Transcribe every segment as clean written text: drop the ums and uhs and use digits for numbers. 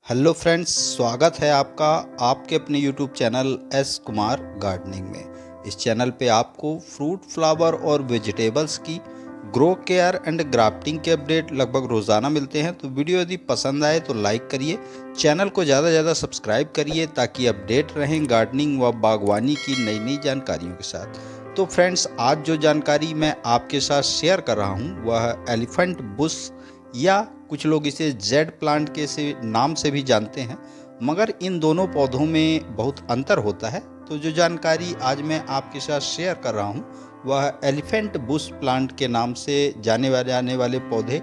Hello friends, स्वागत है आपका आपके अपने YouTube channel S Kumar gardening में। इस चैनल पे आपको फ्रूट, फ्लावर और वेजिटेबल्स की ग्रो केयर एंड ग्राफ्टिंग के अपडेट लगभग रोज़ाना मिलते हैं। तो वीडियो यदि पसंद आए तो लाइक करिए, चैनल को ज़्यादा से ज़्यादा सब्सक्राइब करिए ताकि अपडेट रहें गार्डनिंग व बागवानी की नई नई जानकारियों के साथ। तो फ्रेंड्स, आज जो जानकारी मैं आपके साथ शेयर कर रहा हूँ वह एलिफेंट बुश या कुछ लोग इसे जेड प्लांट के से नाम से भी जानते हैं, मगर इन दोनों पौधों में बहुत अंतर होता है। तो जो जानकारी आज मैं आपके साथ शेयर कर रहा हूँ वह एलिफेंट बुश प्लांट के नाम से जाने वाले पौधे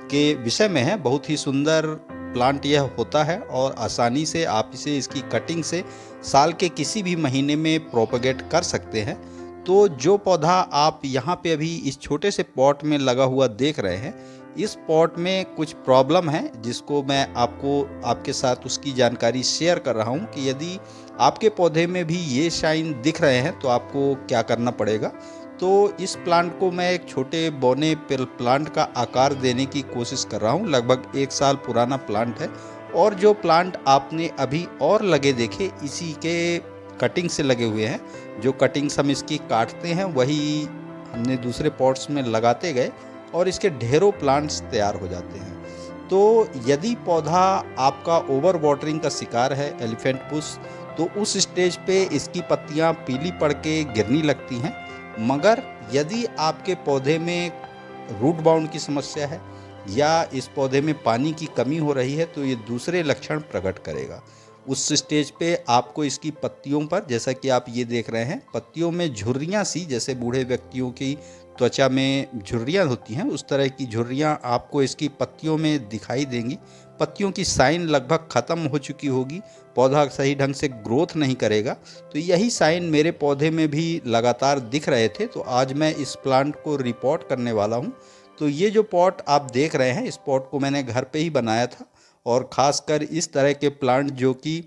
के विषय में है। बहुत ही सुंदर प्लांट यह होता है और आसानी से आप इसे इसकी कटिंग से साल के किसी भी महीने में प्रोपगेट कर सकते हैं। तो जो पौधा आप यहाँ पे अभी इस छोटे से पॉट में लगा हुआ देख रहे हैं, इस पॉट में कुछ प्रॉब्लम है जिसको मैं आपके साथ उसकी जानकारी शेयर कर रहा हूँ कि यदि आपके पौधे में भी ये शाइन दिख रहे हैं तो आपको क्या करना पड़ेगा। तो इस प्लांट को मैं एक छोटे बौने प्लांट का आकार देने की कोशिश कर रहा हूँ। लगभग 1 साल पुराना प्लांट है और जो प्लांट आपने अभी और लगे देखे इसी के कटिंग से लगे हुए हैं। जो कटिंग्स हम इसकी काटते हैं वही हमने दूसरे पॉट्स में लगाते गए और इसके ढेरों प्लांट्स तैयार हो जाते हैं। तो यदि पौधा आपका ओवर वाटरिंग का शिकार है एलिफेंट बुश, तो उस स्टेज पे इसकी पत्तियां पीली पड़ के गिरने लगती हैं। मगर यदि आपके पौधे में रूट बाउंड की समस्या है या इस पौधे में पानी की कमी हो रही है तो ये दूसरे लक्षण प्रकट करेगा। उस स्टेज पे आपको इसकी पत्तियों पर, जैसा कि आप ये देख रहे हैं, पत्तियों में झुर्रियाँ सी, जैसे बूढ़े व्यक्तियों की त्वचा में झुर्रियाँ होती हैं उस तरह की झुर्रियाँ आपको इसकी पत्तियों में दिखाई देंगी। पत्तियों की साइन लगभग ख़त्म हो चुकी होगी, पौधा सही ढंग से ग्रोथ नहीं करेगा। तो यही साइन मेरे पौधे में भी लगातार दिख रहे थे। तो आज मैं इस प्लांट को रिपोर्ट करने वाला हूँ। तो ये जो पॉट आप देख रहे हैं, इस पॉट को मैंने घर पे ही बनाया था और ख़ासकर इस तरह के प्लांट जो कि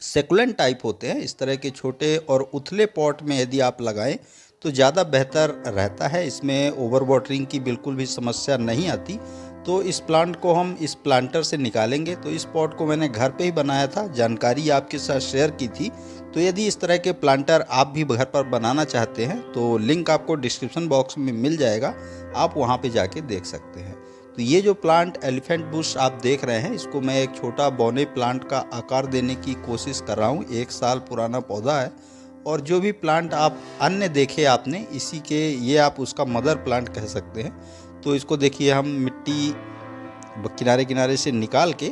सेकुलेंट टाइप होते हैं, इस तरह के छोटे और उथले पॉट में यदि आप लगाएं तो ज़्यादा बेहतर रहता है। इसमें ओवर वाटरिंग की बिल्कुल भी समस्या नहीं आती। तो इस प्लांट को हम इस प्लांटर से निकालेंगे। तो इस पॉट को मैंने घर पे ही बनाया था, जानकारी आपके साथ शेयर की थी। तो यदि इस तरह के प्लांटर आप भी घर पर बनाना चाहते हैं तो लिंक आपको डिस्क्रिप्शन बॉक्स में मिल जाएगा, आप वहाँ पे जाके देख सकते हैं। तो ये जो प्लांट एलिफेंट बुश आप देख रहे हैं, इसको मैं एक छोटा बौने प्लांट का आकार देने की कोशिश कर रहा हूँ। 1 साल पुराना पौधा है और जो भी प्लांट आप अन्य देखे आपने, इसी के ये आप उसका मदर प्लांट कह सकते हैं। तो इसको देखिए, हम मिट्टी किनारे किनारे से निकाल के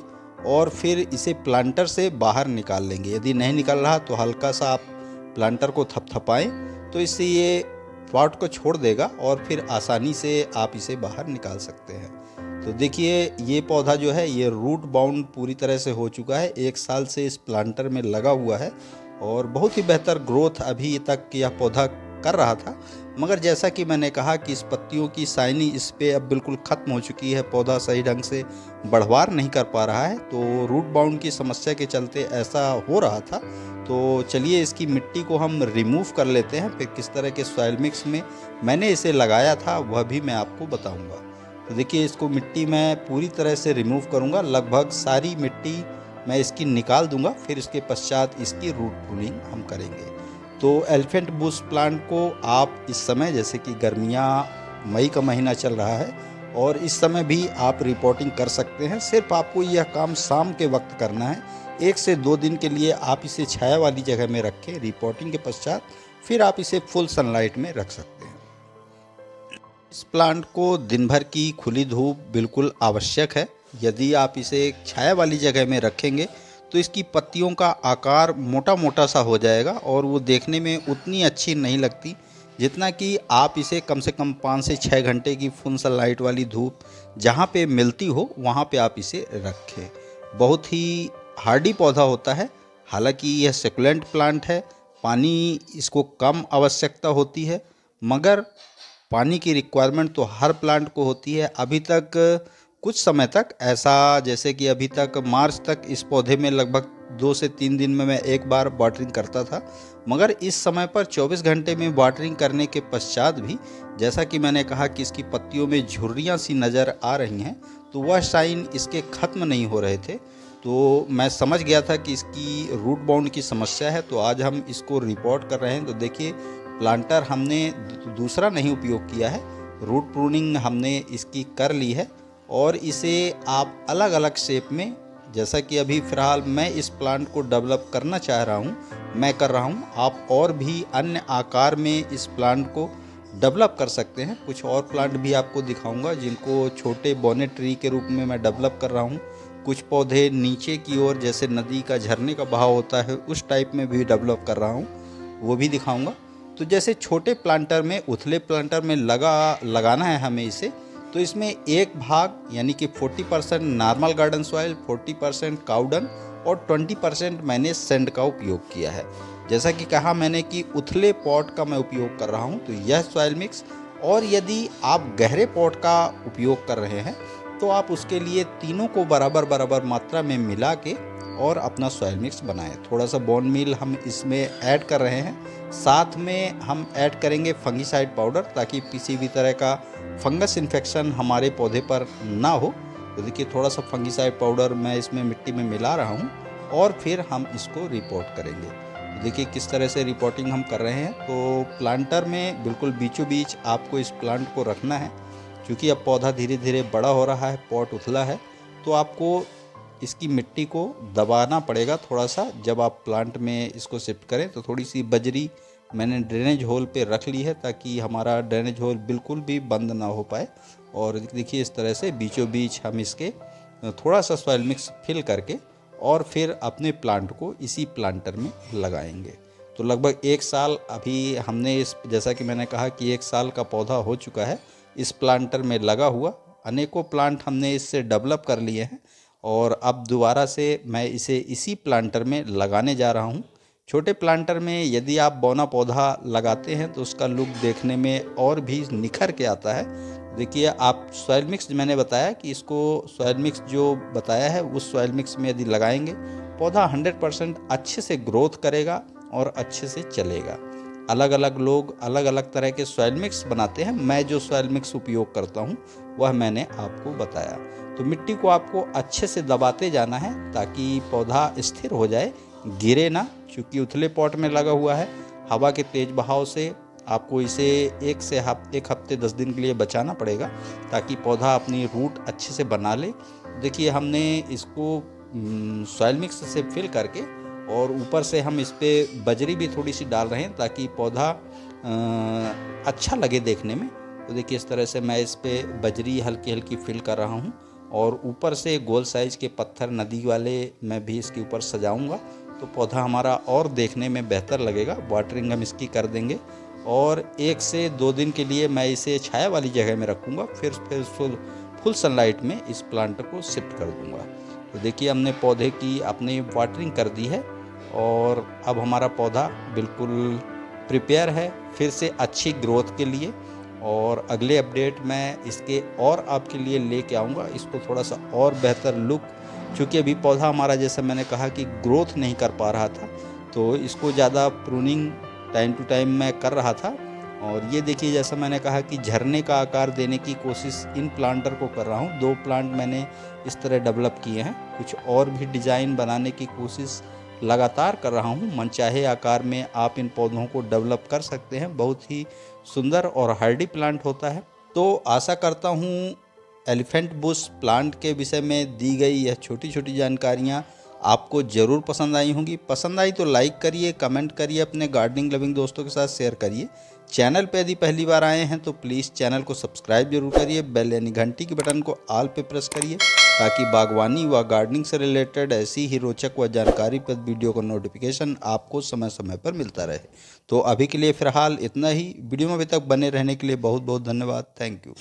और फिर इसे प्लांटर से बाहर निकाल लेंगे। यदि नहीं निकल रहा तो हल्का सा आप प्लांटर को थपथपाएं तो इससे ये पॉट को छोड़ देगा और फिर आसानी से आप इसे बाहर निकाल सकते हैं। तो देखिए, ये पौधा जो है ये रूट बाउंड पूरी तरह से हो चुका है। 1 साल से इस प्लांटर में लगा हुआ है और बहुत ही बेहतर ग्रोथ अभी तक यह पौधा कर रहा था। मगर जैसा कि मैंने कहा कि इस पत्तियों की शाइनी इस पे अब बिल्कुल ख़त्म हो चुकी है, पौधा सही ढंग से बढ़वार नहीं कर पा रहा है। तो रूट बाउंड की समस्या के चलते ऐसा हो रहा था। तो चलिए इसकी मिट्टी को हम रिमूव कर लेते हैं, फिर किस तरह के सॉइल मिक्स में मैंने इसे लगाया था वह भी मैं आपको बताऊंगा। तो देखिए, इसको मिट्टी मैं पूरी तरह से रिमूव करूंगा, लगभग सारी मिट्टी मैं इसकी निकाल दूंगा। फिर इसके पश्चात इसकी रूट प्रूनिंग हम करेंगे। तो एलिफेंट बुश प्लांट को आप इस समय, जैसे कि गर्मियाँ, मई का महीना चल रहा है और इस समय भी आप रिपोर्टिंग कर सकते हैं। सिर्फ आपको यह काम शाम के वक्त करना है। 1 से 2 दिन के लिए आप इसे छाया वाली जगह में रखें। रिपोर्टिंग के पश्चात फिर आप इसे फुल सनलाइट में रख सकते हैं। इस प्लांट को दिन भर की खुली धूप बिल्कुल आवश्यक है। यदि आप इसे एक छाया वाली जगह में रखेंगे तो इसकी पत्तियों का आकार मोटा मोटा सा हो जाएगा और वो देखने में उतनी अच्छी नहीं लगती जितना कि आप इसे कम से कम 5 से 6 घंटे की फुल सनलाइट वाली धूप जहाँ पे मिलती हो वहाँ पे आप इसे रखें। बहुत ही हार्डी पौधा होता है। हालांकि यह सेकुलेंट प्लांट है, पानी इसको कम आवश्यकता होती है, मगर पानी की रिक्वायरमेंट तो हर प्लांट को होती है। अभी तक कुछ समय तक ऐसा, जैसे कि अभी तक मार्च तक इस पौधे में लगभग 2 से 3 दिन में मैं एक बार वाटरिंग करता था। मगर इस समय पर 24 घंटे में वाटरिंग करने के पश्चात भी, जैसा कि मैंने कहा कि इसकी पत्तियों में झुर्रियाँ सी नज़र आ रही हैं, तो वह साइन इसके ख़त्म नहीं हो रहे थे। तो मैं समझ गया था कि इसकी रूट बाउंड की समस्या है, तो आज हम इसको रिपोर्ट कर रहे हैं। तो देखिए, प्लांटर हमने दूसरा नहीं उपयोग किया है, रूट प्रूनिंग हमने इसकी कर ली है और इसे आप अलग अलग शेप में, जैसा कि अभी फ़िलहाल मैं इस प्लांट को डेवलप करना चाह रहा हूँ, मैं कर रहा हूँ, आप और भी अन्य आकार में इस प्लांट को डेवलप कर सकते हैं। कुछ और प्लांट भी आपको दिखाऊंगा जिनको छोटे बोने ट्री के रूप में मैं डेवलप कर रहा हूँ। कुछ पौधे नीचे की ओर, जैसे नदी का झरने का बहाव होता है, उस टाइप में भी डेवलप कर रहा हूँ, वो भी दिखाऊंगा। तो जैसे छोटे प्लांटर में, उथले प्लांटर में लगाना है हमें इसे, तो इसमें एक भाग यानी कि 40% नॉर्मल गार्डन सॉइल, 40% काउडंग और 20% मैंने सैंड का उपयोग किया है। जैसा कि कहा मैंने कि उथले पॉट का मैं उपयोग कर रहा हूँ, तो यह सॉइल मिक्स। और यदि आप गहरे पॉट का उपयोग कर रहे हैं तो आप उसके लिए तीनों को बराबर बराबर मात्रा में मिला के और अपना सॉइल मिक्स बनाएं। थोड़ा सा बोन मील हम इसमें ऐड कर रहे हैं, साथ में हम ऐड करेंगे फंगीसाइड पाउडर, ताकि किसी भी तरह का फंगस इन्फेक्शन हमारे पौधे पर ना हो। तो देखिए, थोड़ा सा फंगीसाइड पाउडर मैं इसमें मिट्टी में मिला रहा हूँ और फिर हम इसको रिपोर्ट करेंगे। तो देखिए किस तरह से रिपोर्टिंग हम कर रहे हैं। तो प्लांटर में बिल्कुल बीचों बीच आपको इस प्लांट को रखना है, क्योंकि अब पौधा धीरे धीरे बड़ा हो रहा है, पॉट उथला है, तो आपको इसकी मिट्टी को दबाना पड़ेगा थोड़ा सा। जब आप प्लांट में इसको शिफ्ट करें तो थोड़ी सी बजरी मैंने ड्रेनेज होल पे रख ली है, ताकि हमारा ड्रेनेज होल बिल्कुल भी बंद ना हो पाए। और देखिए इस तरह से बीचों बीच हम इसके थोड़ा सा सॉइल मिक्स फिल करके और फिर अपने प्लांट को इसी प्लांटर में लगाएंगे। तो लगभग 1 साल अभी हमने इस, जैसा कि मैंने कहा कि 1 साल का पौधा हो चुका है इस प्लांटर में लगा हुआ। अनेकों प्लांट हमने इससे डेवलप कर लिए हैं और अब दोबारा से मैं इसे इसी प्लांटर में लगाने जा रहा हूँ। छोटे प्लांटर में यदि आप बौना पौधा लगाते हैं तो उसका लुक देखने में और भी निखर के आता है। देखिए, आप सॉइल मिक्स मैंने बताया कि इसको सॉइल मिक्स जो बताया है उस सॉइल मिक्स में यदि लगाएंगे, पौधा 100% अच्छे से ग्रोथ करेगा और अच्छे से चलेगा। अलग अलग लोग अलग अलग तरह के सॉइल मिक्स बनाते हैं, मैं जो सॉइल मिक्स उपयोग करता हूँ वह मैंने आपको बताया। तो मिट्टी को आपको अच्छे से दबाते जाना है ताकि पौधा स्थिर हो जाए, गिरे ना, क्योंकि उथले पॉट में लगा हुआ है। हवा के तेज बहाव से आपको इसे एक हफ्ते 10 दिन के लिए बचाना पड़ेगा, ताकि पौधा अपनी रूट अच्छे से बना ले। देखिए, हमने इसको सॉइल मिक्स से फिल करके और ऊपर से हम इस पर बजरी भी थोड़ी सी डाल रहे हैं, ताकि पौधा अच्छा लगे देखने में। तो देखिए इस तरह से मैं इस पर बजरी हल्की हल्की फिल कर रहा हूँ और ऊपर से गोल साइज के पत्थर नदी वाले मैं भी इसके ऊपर सजाऊंगा, तो पौधा हमारा और देखने में बेहतर लगेगा। वाटरिंग हम इसकी कर देंगे और 1 से 2 दिन के लिए मैं इसे छाया वाली जगह में रखूँगा, फिर फुल सनलाइट में इस प्लांट को शिफ्ट कर दूँगा। तो देखिए, हमने पौधे की अपनी वाटरिंग कर दी है और अब हमारा पौधा बिल्कुल प्रिपेयर है फिर से अच्छी ग्रोथ के लिए। और अगले अपडेट मैं इसके और आपके लिए लेके आऊँगा, इसको थोड़ा सा और बेहतर लुक, क्योंकि अभी पौधा हमारा, जैसा मैंने कहा कि ग्रोथ नहीं कर पा रहा था, तो इसको ज़्यादा प्रूनिंग टाइम टू टाइम मैं कर रहा था। और ये देखिए, जैसा मैंने कहा कि झरने का आकार देने की कोशिश इन प्लांटर को कर रहा हूँ। 2 प्लांट मैंने इस तरह डेवलप किए हैं, कुछ और भी डिज़ाइन बनाने की कोशिश लगातार कर रहा हूँ। मनचाहे आकार में आप इन पौधों को डेवलप कर सकते हैं, बहुत ही सुंदर और हार्डी प्लांट होता है। तो आशा करता हूँ एलिफेंट बुश प्लांट के विषय में दी गई यह छोटी छोटी जानकारियाँ आपको ज़रूर पसंद आई होंगी। पसंद आई तो लाइक करिए, कमेंट करिए, अपने गार्डनिंग लविंग दोस्तों के साथ शेयर करिए। चैनल पे यदि पहली बार आए हैं तो प्लीज़ चैनल को सब्सक्राइब जरूर करिए, बेल यानी घंटी के बटन को ऑल पे प्रेस करिए, ताकि बागवानी व गार्डनिंग से रिलेटेड ऐसी ही रोचक व जानकारीप्रद वीडियो का नोटिफिकेशन आपको समय समय पर मिलता रहे। तो अभी के लिए फ़िलहाल इतना ही। वीडियो में अभी तक बने रहने के लिए बहुत बहुत धन्यवाद। Thank you.